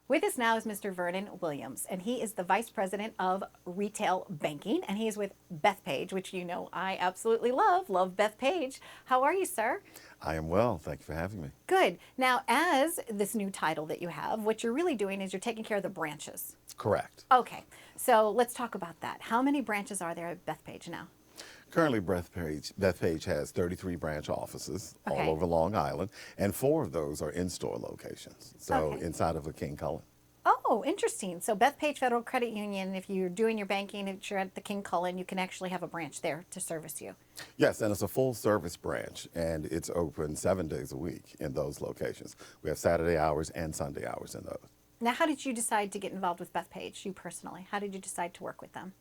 With us now is Mr. Vernon Williams, and he is the Vice President of Retail Banking, and he is with Bethpage, which you know I absolutely love Bethpage. How are you, sir? I am well. Thank you for having me. Good. Now, as this new title that you have, what you're really doing is you're taking care of the branches. Correct. Okay, so let's talk about that. How many branches are there at Bethpage now? Currently, Bethpage has 33 branch offices Okay. all over Long Island, and 4 of those are in-store locations, so Okay. inside of a King Cullen. Oh, interesting. So Bethpage Federal Credit Union, if you're doing your banking, if you're at the King Cullen, you can actually have a branch there to service you. Yes, and it's a full-service branch, and it's open 7 days a week in those locations. We have Saturday hours and Sunday hours in those. Now, how did you decide to get involved with Bethpage, you personally? How did you decide to work with them?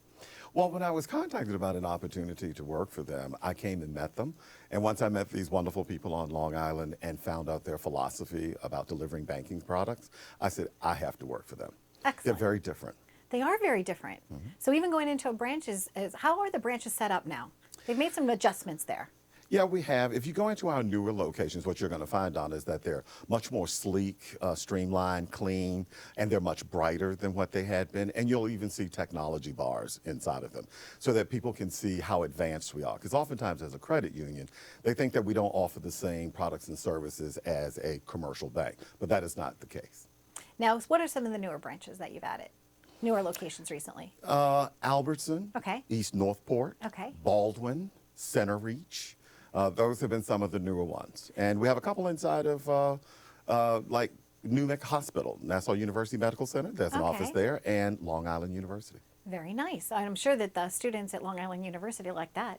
Well, when I was contacted about an opportunity to work for them, I came and met them. And once I met these wonderful people on Long Island and found out their philosophy about delivering banking products, I said, I have to work for them. Excellent. They're very different. They are very different. So even going into a branch how are the branches set up now? They've made some adjustments there. Yeah, we have. If you go into our newer locations, what you're going to find, Donna, is that they're much more sleek, streamlined, clean, and they're much brighter than what they had been. And you'll even see technology bars inside of them so that people can see how advanced we are. Because oftentimes as a credit union, they think that we don't offer the same products and services as a commercial bank, but that is not the case. Now, what are some of the newer branches that you've added? Newer locations recently? Albertson, Okay. East Northport, Okay. Baldwin, Center Reach. Those have been some of the newer ones. And we have a couple inside of like Newmark Hospital, Nassau University Medical Center. There's an office Okay. there, and Long Island University. Very nice. I'm sure that the students at Long Island University like that,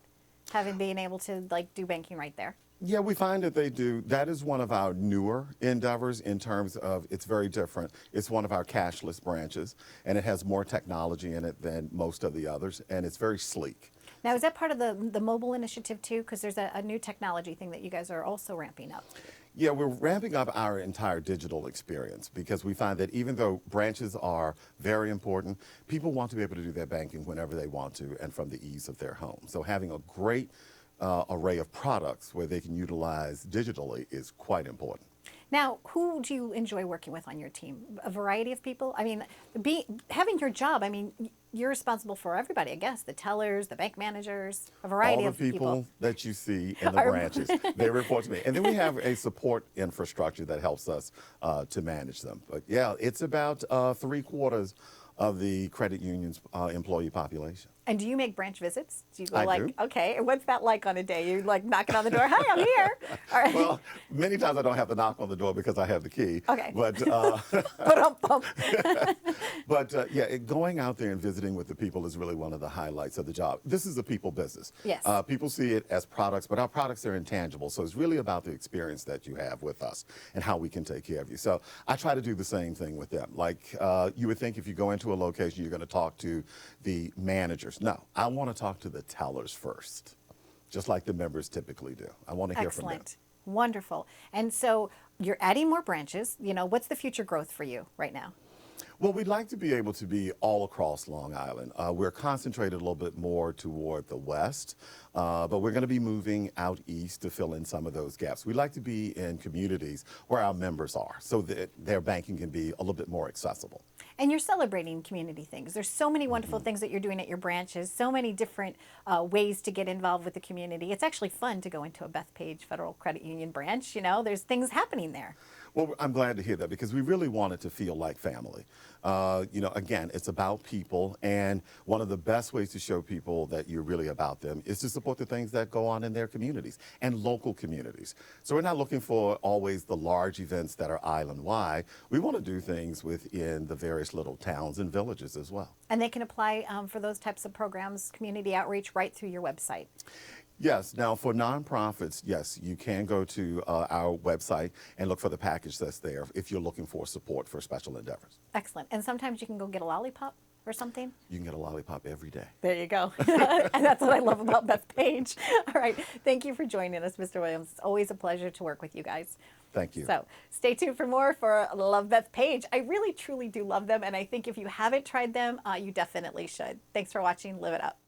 having been able to do banking right there. Yeah, we find that they do. That is one of our newer endeavors in terms of it's very different. It's one of our cashless branches, and it has more technology in it than most of the others, and it's very sleek. Now, is that part of the mobile initiative too? Because there's a new technology thing that you guys are also ramping up. Yeah, we're ramping up our entire digital experience because we find that even though branches are very important, people want to be able to do their banking whenever they want to and from the ease of their home. So having a great array of products where they can utilize digitally is quite important. Now, who do you enjoy working with on your team? A variety of people? I mean, having your job, I mean, you're responsible for everybody, I guess. The tellers, the bank managers, a variety All of the people that you see in the branches, they report to me. And then we have a support infrastructure that helps us to manage them. But yeah, it's about 3/4 of the credit union's employee population. And do you make branch visits? Do you go I like, do. okay, and what's that like on a day? You're like knocking on the door, hi, I'm here. All right. Well, many times I don't have to knock on the door because I have the key. Okay. But Ba-dum-bum. yeah, going out there and visiting with the people is really one of the highlights of the job. This is a people business. Yes. People see it as products, but our products are intangible. So it's really about the experience that you have with us and how we can take care of you. So I try to do the same thing with them. Like you would think if you go into a location, you're going to talk to the managers. No, I want to talk to the tellers first, just like the members typically do. I want to hear from them. Excellent. Wonderful. And so you're adding more branches. You know, what's the future growth for you right now? Well, we'd like to be able to be all across Long Island. We're concentrated a little bit more toward the west, but we're going to be moving out east to fill in some of those gaps. We'd like to be in communities where our members are so that their banking can be a little bit more accessible. And you're celebrating community things. There's so many wonderful things that you're doing at your branches, so many different ways to get involved with the community. It's actually fun to go into a Bethpage Federal Credit Union branch. You know, there's things happening there. Well, I'm glad to hear that because we really want it to feel like family. You know, again, it's about people, and one of the best ways to show people that you're really about them is to support the things that go on in their communities and local communities. So we're not looking for always the large events that are island-wide. We want to do things within the various little towns and villages as well. And they can apply for those types of programs, community outreach, right through your website. Yes. Now, for nonprofits, yes, you can go to our website and look for the package that's there if you're looking for support for special endeavors. Excellent. And sometimes you can go get a lollipop or something. You can get a lollipop every day. There you go. And that's what I love about Bethpage. All right. Thank you for joining us, Mr. Williams. It's always a pleasure to work with you guys. Thank you. So stay tuned for more for Love Bethpage. I really, truly do love them. And I think if you haven't tried them, you definitely should. Thanks for watching. Live it up.